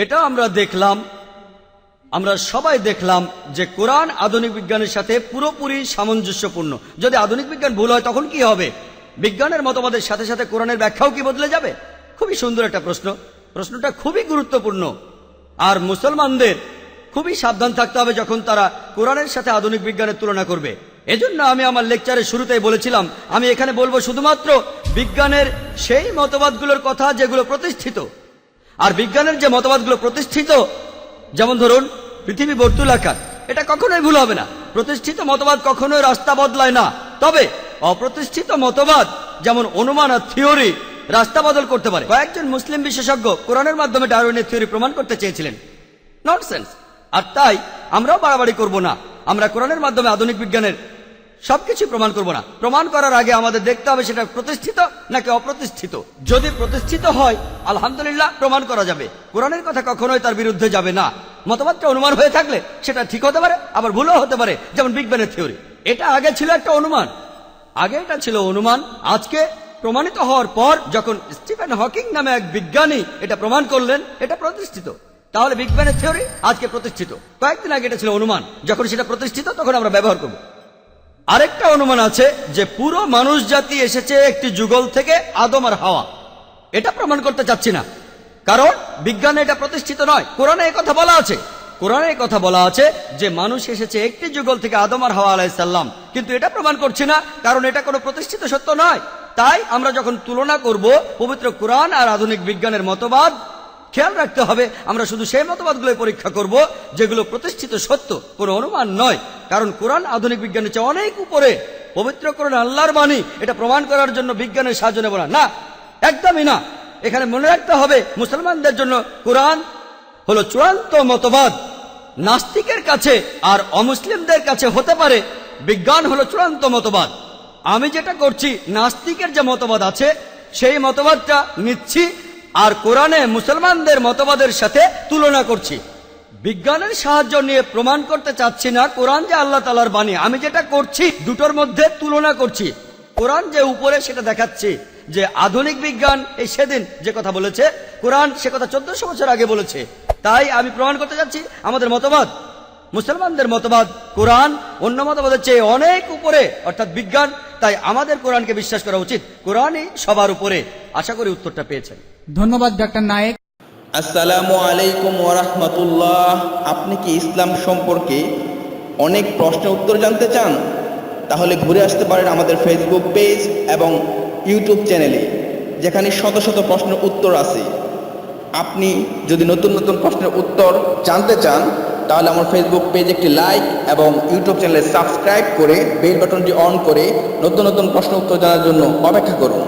এটা আমরা দেখলাম, আমরা সবাই দেখলাম যে কোরআন আধুনিক বিজ্ঞানের সাথে পুরোপুরি সামঞ্জস্যপূর্ণ। যদি আধুনিক বিজ্ঞান ভুল হয় তখন কি হবে? বিজ্ঞানের মতবাদের সাথে সাথে কোরআনের ব্যাখ্যাও কি বদলে যাবে? খুবই সুন্দর একটা প্রশ্ন, প্রশ্নটা খুবই গুরুত্বপূর্ণ। আর মুসলমানদের খুবই সাবধান থাকতে হবে যখন তারা কোরআনের সাথে আধুনিক বিজ্ঞানের তুলনা করবে। এজন্য আমি আমার লেকচারের শুরুতেই বলেছিলাম, আমি এখানে বলবো শুধুমাত্র বিজ্ঞানের সেই মতবাদগুলোর কথা যেগুলো প্রতিষ্ঠিত। আর বিজ্ঞানের যে মতবাদগুলো প্রতিষ্ঠিত, যেমন ধরুন পৃথিবী বর্তুলাকার, এটা কখনোই ভুল হবে না। প্রতিষ্ঠিত মতবাদ কখনোই রাস্তা বদলায় না। তবে অপ্রতিষ্ঠিত মতবাদ যেমন অনুমান আর থিওরি রাস্তা বদল করতে পারে। কয়েকজন মুসলিম বিশেষজ্ঞ কোরআনের মাধ্যমে ডারউইনের থিওরি প্রমাণ করতে চেয়েছিলেন। ননসেন্স। আর তাই আমরাও বাড়াবাড়ি করব না। আমরা কোরআনের মাধ্যমে আধুনিক বিজ্ঞানের সবকিছু প্রমাণ করব না। প্রমাণ করার আগে আমাদের দেখতে হবে সেটা প্রতিষ্ঠিত নাকি অপ্রতিষ্ঠিত। যদি প্রতিষ্ঠিত হয় আলহামদুলিল্লাহ প্রমাণ করা যাবে। কোরআনের কথা কখনোই তার বিরুদ্ধে যাবে না। মতবাদটা অনুমান হয়ে থাকলে সেটা ঠিক হতে পারে, আবার ভুলও হতে পারে। যেমন বিগ ব্যাংয়ের থিওরি, এটা আগে ছিল একটা অনুমান, আগে এটা ছিল অনুমান। আজকে প্রমাণিত হওয়ার পর যখন স্টিফেন হকিং নামে এক বিজ্ঞানী এটা প্রমাণ করলেন, এটা প্রতিষ্ঠিত। তাহলে বিগ ব্যাংয়ের থিওরি আজকে প্রতিষ্ঠিত। কয়েকদিন আগে এটা ছিল অনুমান, যখন সেটা প্রতিষ্ঠিত তখন আমরা ব্যবহার করব। আরেকটা অনুমান আছে যে পুরো মানুষ জাতি এসেছে একটি যুগল থেকে, আদম আর হাওয়া। এটা প্রমাণ করতে চাচ্ছি না, কারণ বিজ্ঞানে এটা প্রতিষ্ঠিত নয়। কোরআনে কথা বলা আছে, কোরআনে কথা বলা আছে যে মানুষ এসেছে একটি যুগল থেকে, আদম আর হাওয়া আলাইহিস সালাম। কিন্তু এটা প্রমাণ করছি না, কারণ এটা কোনো প্রতিষ্ঠিত সত্য নয়। তাই আমরা যখন তুলনা করব পবিত্র কোরআন আর আধুনিক বিজ্ঞানের মতবাদ, খেয়াল রাখতে হবে আমরা শুধু সেই মতবাদগুলো পরীক্ষা করব যেগুলো প্রতিষ্ঠিত সত্য, কোনো অনুমান নয়। কারণ কোরআন আধুনিক বিজ্ঞানের চেয়ে অনেক উপরে। পবিত্র কোরআন আল্লাহর বাণী, এটা প্রমাণ করার জন্য বিজ্ঞানের সাহায্য নেব না, একদমই না। এখানে মনে রাখতে হবে মুসলমানদের জন্য কোরআন হলো চূড়ান্ত মতবাদ। নাস্তিকের কাছে আর অমুসলিমদের কাছে হতে পারে বিজ্ঞান হলো চূড়ান্ত মতবাদ। আমি যেটা করছি, নাস্তিকের যে মতবাদ আছে সেই মতবাদটা নিচ্ছি আর কোরআনে মুসলমানদের মতবাদের সাথে তুলনা করছি। বিজ্ঞানের সাহায্য নিয়ে প্রমাণ করতে চাচ্ছি না কোরআন যে আল্লাহ তাআলার বাণী। আমি যেটা করছি দুটোর মধ্যে তুলনা করছি। কোরআন যে উপরে সেটা দেখাচ্ছি যে আধুনিক বিজ্ঞান এই সেদিন যে কথা বলেছে, কোরআন সে কথা 1400 বছর আগে বলেছে। তাই আমি প্রমাণ করতে চাচ্ছি আমাদের মতবাদ, মুসলমানদের মতবাদ, কোরআন অন্য মতবাদের চেয়ে অনেক উপরে, অর্থাৎ বিজ্ঞান। তাই আমাদের কোরআনকে বিশ্বাস করা উচিত। কোরআনই সবার উপরে। আশা করি উত্তরটা পেয়েছেন। ধন্যবাদ ডক্টর নায়েক। আসসালামু আলাইকুম ওয়া রাহমাতুল্লাহ। আপনি কি ইসলাম সম্পর্কে অনেক প্রশ্নের উত্তর জানতে চান? তাহলে ঘুরে আসতে পারেন আমাদের ফেসবুক পেজ এবং ইউটিউব চ্যানেলে, যেখানে শত শত প্রশ্নের উত্তর আছে। আপনি যদি নতুন নতুন প্রশ্নের উত্তর জানতে চান তাহলে আমার ফেসবুক পেজ একটি লাইক এবং ইউটিউব চ্যানেলে সাবস্ক্রাইব করে বেল বাটনটি অন করে নতুন নতুন প্রশ্ন উত্তর জানার জন্য অপেক্ষা করুন।